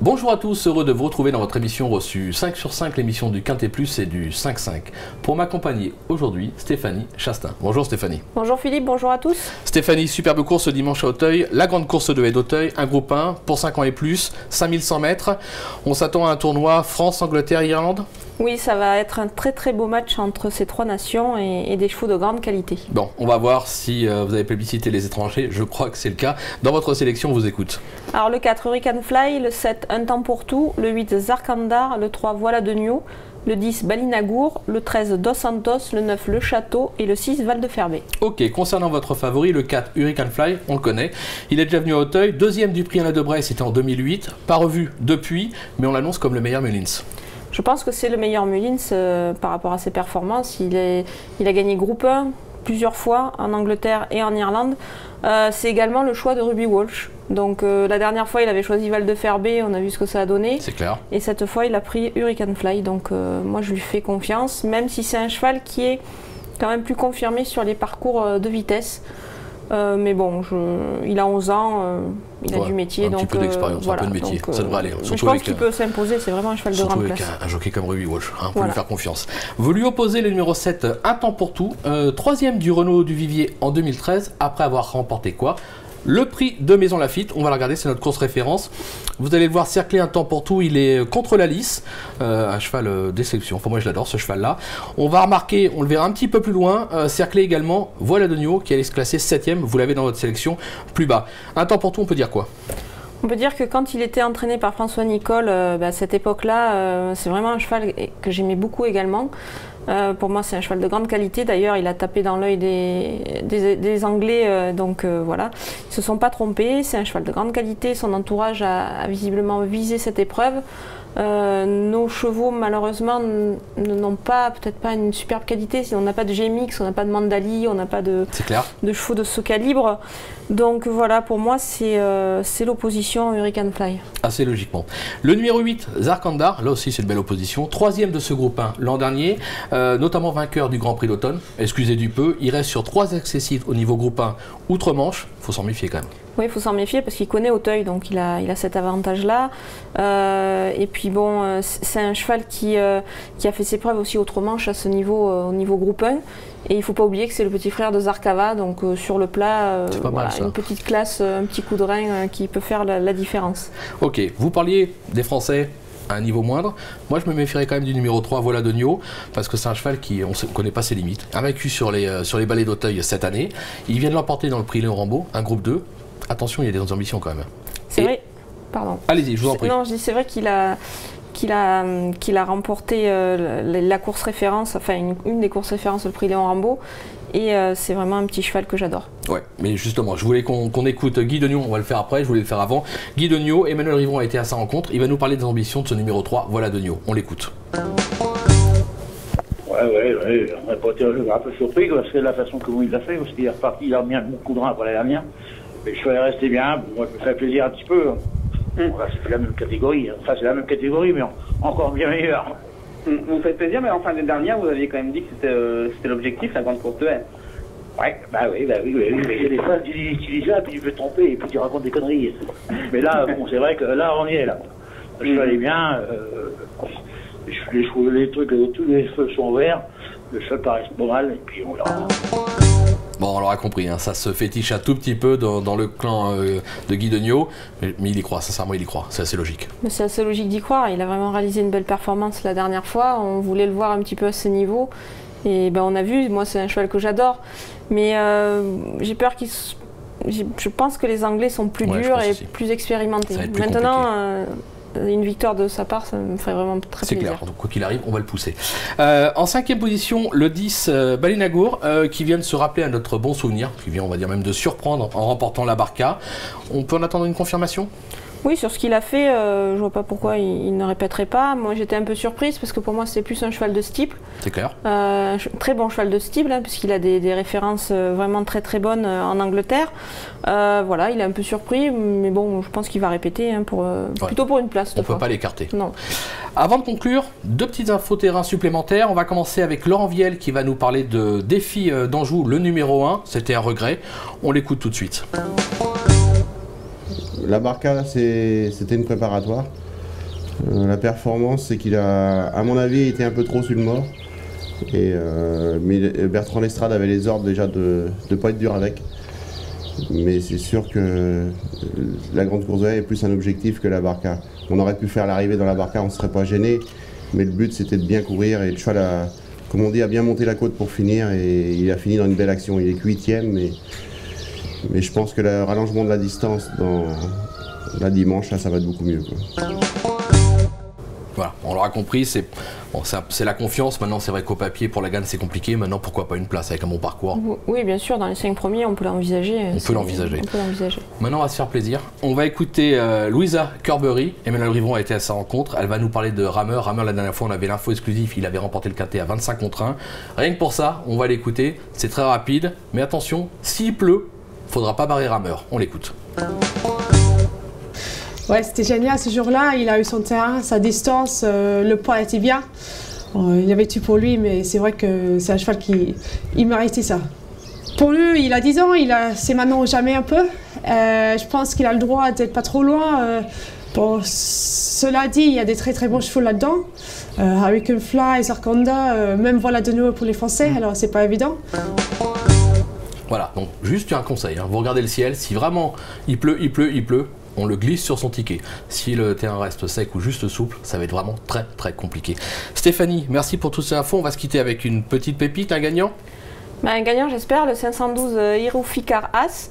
Bonjour à tous, heureux de vous retrouver dans votre émission reçue 5 sur 5, l'émission du Quintet Plus et du 5-5. Pour m'accompagner aujourd'hui, Stéphanie Chastain. Bonjour Stéphanie. Bonjour Philippe, bonjour à tous. Stéphanie, superbe course dimanche à Auteuil, la grande course de haie d'Auteuil, un groupe 1 pour 5 ans et plus, 5100 mètres. On s'attend à un tournoi France, Angleterre, Irlande. Oui, ça va être un très beau match entre ces trois nations et des chevaux de grande qualité. Bon, on va voir si vous avez plébiscité les étrangers, je crois que c'est le cas. Dans votre sélection, on vous écoute. Alors le 4, Hurricane Fly, le 7, Un temps pour tout, le 8, Zarkandar, le 3, Voilà de Nio, le 10, Balinagour, le 13, Dos Santos, le 9, Le Château et le 6, Val de Ferbé. Ok, concernant votre favori, le 4, Hurricane Fly, on le connaît. Il est déjà venu à Auteuil, deuxième du prix Anna de Bray, c'était en 2008. Pas revu depuis, mais on l'annonce comme le meilleur Mullins. Je pense que c'est le meilleur Mullins par rapport à ses performances. Il a gagné groupe 1 plusieurs fois en Angleterre et en Irlande. C'est également le choix de Ruby Walsh. Donc la dernière fois, il avait choisi Val de Ferbé, on a vu ce que ça a donné. C'est clair. Et cette fois, il a pris Hurricane Fly. Donc moi, je lui fais confiance, même si c'est un cheval qui est quand même plus confirmé sur les parcours de vitesse. Mais bon, il a 11 ans, il a du métier. Un petit peu d'expérience, voilà, un peu de métier, ça devrait aller. Je pense qu'il peut s'imposer, c'est vraiment un cheval de grande classe. Surtout avec un jockey comme Ruby Walsh, on peut lui faire confiance. Vous lui opposez le numéro 7, Un temps pour tout, troisième du Renault du Vivier en 2013, après avoir remporté quoi? Le prix de Maison Lafitte, on va le regarder, c'est notre course référence. Vous allez le voir cercler Un temps pour tout, il est contre la lice, un cheval d'exception. Enfin, moi je l'adore ce cheval-là. On va remarquer, on le verra un petit peu plus loin, cercler également Voilà de Nio qui allait se classer 7ème, vous l'avez dans votre sélection plus bas. Un temps pour tout, on peut dire quoi? On peut dire que quand il était entraîné par François Nicole, à cette époque-là, c'est vraiment un cheval que j'aimais beaucoup également. Pour moi, c'est un cheval de grande qualité. D'ailleurs, il a tapé dans l'œil des Anglais, donc voilà. Ils ne se sont pas trompés. C'est un cheval de grande qualité. Son entourage a visiblement visé cette épreuve. Nos chevaux, malheureusement, n'ont peut-être pas une superbe qualité. On n'a pas de GMX, on n'a pas de Mandali, on n'a pas de chevaux de ce calibre. Donc voilà, pour moi, c'est l'opposition Hurricane Fly. Assez logiquement. Le numéro 8, Zarkandar, là aussi c'est une belle opposition. Troisième de ce groupe 1 l'an dernier, notamment vainqueur du Grand Prix d'automne. Excusez du peu, il reste sur 3 accessibles au niveau groupe 1 outre-Manche. Il faut s'en méfier quand même. Oui, il faut s'en méfier parce qu'il connaît Auteuil, donc il a cet avantage-là. Et puis bon, c'est un cheval qui a fait ses preuves aussi outre-Manche à ce niveau, au niveau groupe 1. Et il ne faut pas oublier que c'est le petit frère de Zarkava, donc sur le plat, voilà, une petite classe, un petit coup de rein qui peut faire la différence. Ok, vous parliez des Français à un niveau moindre. Moi, je me méfierais quand même du numéro 3, Voilà de Nio, parce que c'est un cheval qui, on ne connaît pas ses limites. Invaincu sur les balais d'Auteuil cette année. Il vient de l'emporter dans le prix Léon Rambaud, un groupe 2. Attention, il y a des ambitions quand même. C'est vrai, pardon. Allez-y, je vous en prie. Non, je dis c'est vrai qu'il a remporté la course référence, enfin une des courses références, le prix Léon Rambaud. Et c'est vraiment un petit cheval que j'adore. Ouais, mais justement, je voulais qu'on écoute Guy de Nio, on va le faire après, je voulais le faire avant. Guy de Nio, Emmanuel Rivon a été à sa rencontre, il va nous parler des ambitions de ce numéro 3, Voilà de Nio. On l'écoute. Ouais, on n'a pas été un peu surpris parce que la façon comment il l'a fait, parce qu'il est reparti, il a mis un coup de rein pour la dernière. Mais le cheval est resté bien, moi je me fais plaisir un petit peu. Enfin, c'est la même catégorie, enfin c'est la même catégorie, mais encore bien meilleur. Vous faites plaisir, mais en fin d'année dernière, vous aviez quand même dit que c'était l'objectif, la grande course de haie. Ouais, oui, mais des fois, tu dis ça, puis tu peux te tromper, et puis tu racontes des conneries. Mais là, bon, c'est vrai que là, on y est, là. Le cheval est bien, les trucs, tous les feux sont verts, le cheval paraît pas mal, et puis on verra. Bon, on l'aura compris, hein, ça se fétiche un tout petit peu dans le clan de Guy de Nio, mais il y croit, sincèrement il y croit, c'est assez logique. C'est assez logique d'y croire, il a vraiment réalisé une belle performance la dernière fois, on voulait le voir un petit peu à ce niveau, et ben on a vu, moi c'est un cheval que j'adore, mais j'ai peur qu'il... Je pense que les Anglais sont plus durs et plus expérimentés. Maintenant, une victoire de sa part, ça me ferait vraiment très plaisir. C'est clair, donc quoi qu'il arrive, on va le pousser. En 5e position, le 10, Balinagour, qui vient de se rappeler à notre bon souvenir, qui vient, on va dire même de surprendre en remportant la Barca. On peut en attendre une confirmation ? Oui, sur ce qu'il a fait, je vois pas pourquoi il ne répéterait pas. Moi, j'étais un peu surprise parce que pour moi, c'était plus un cheval de steeple. C'est clair. Très bon cheval de steeple, hein, puisqu'il a des références vraiment très bonnes en Angleterre. Voilà, il est un peu surpris, mais bon, je pense qu'il va répéter hein, plutôt pour une place. On ne peut pas l'écarter. Non. Avant de conclure, deux petites infos terrain supplémentaires. On va commencer avec Laurent Viel qui va nous parler de Défi d'Anjou, le numéro 1. C'était un regret. On l'écoute tout de suite. La Barca, c'était une préparatoire. La performance, c'est qu'il a, à mon avis, été un peu trop sur le mort. Mais Bertrand Lestrade avait les ordres déjà de ne pas être dur avec. Mais c'est sûr que la grande course de haie est plus un objectif que la barca. On aurait pu faire l'arrivée dans la barca, on ne serait pas gêné. Mais le but, c'était de bien courir. Et le cheval, comme on dit, a bien monté la côte pour finir. Et il a fini dans une belle action. Il est que 8e. Mais je pense que le rallongement de la distance dans la dimanche, là, ça va être beaucoup mieux, quoi. Voilà, on l'aura compris, c'est bon, la confiance. Maintenant, c'est vrai qu'au papier, pour la gagne, c'est compliqué. Maintenant, pourquoi pas une place avec un bon parcours? Oui, bien sûr, dans les 5 premiers, on peut l'envisager. On peut l'envisager. Maintenant, on va se faire plaisir. On va écouter Louisa Kerbery. Emmanuel Rivron a été à sa rencontre. Elle va nous parler de Rameur. Rameur, la dernière fois, on avait l'info exclusive. Il avait remporté le quintet à 25 contre 1. Rien que pour ça, on va l'écouter. C'est très rapide. Mais attention, s'il pleut, faudra pas barrer Rameur. On l'écoute. Ouais, c'était génial ce jour-là. Il a eu son terrain, sa distance, le poids était bien. Il y avait tout pour lui, mais c'est vrai que c'est un cheval qui méritait ça. Pour lui, il a 10 ans, c'est maintenant ou jamais un peu. Je pense qu'il a le droit d'être pas trop loin. Bon, cela dit, il y a des très très bons chevaux là-dedans. Hurricane Fly, Sarkonda, même Voilà de nouveau pour les Français, alors c'est pas évident. Voilà, donc juste un conseil, hein. Vous regardez le ciel, si vraiment il pleut, on le glisse sur son ticket. Si le terrain reste sec ou juste souple, ça va être vraiment très très compliqué. Stéphanie, merci pour toutes ces infos. On va se quitter avec une petite pépite, un gagnant. Un gagnant, j'espère, le 512 Hiroufikar As.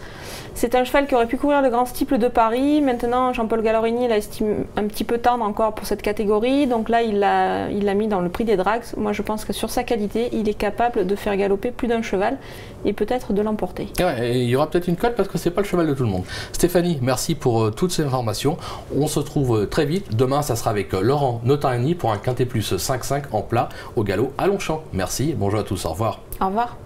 C'est un cheval qui aurait pu courir le Grand Steeple de Paris. Maintenant, Jean-Paul Gallorini l'a estimé un petit peu tendre encore pour cette catégorie. Donc là, il l'a mis dans le prix des Drags. Moi, je pense que sur sa qualité, il est capable de faire galoper plus d'un cheval et peut-être de l'emporter. Ouais, et il y aura peut-être une cote parce que c'est pas le cheval de tout le monde. Stéphanie, merci pour toutes ces informations. On se retrouve très vite. Demain, ça sera avec Laurent Notariani pour un quintet plus 5-5 en plat au galop à Longchamp. Merci, bonjour à tous, au revoir. Au revoir.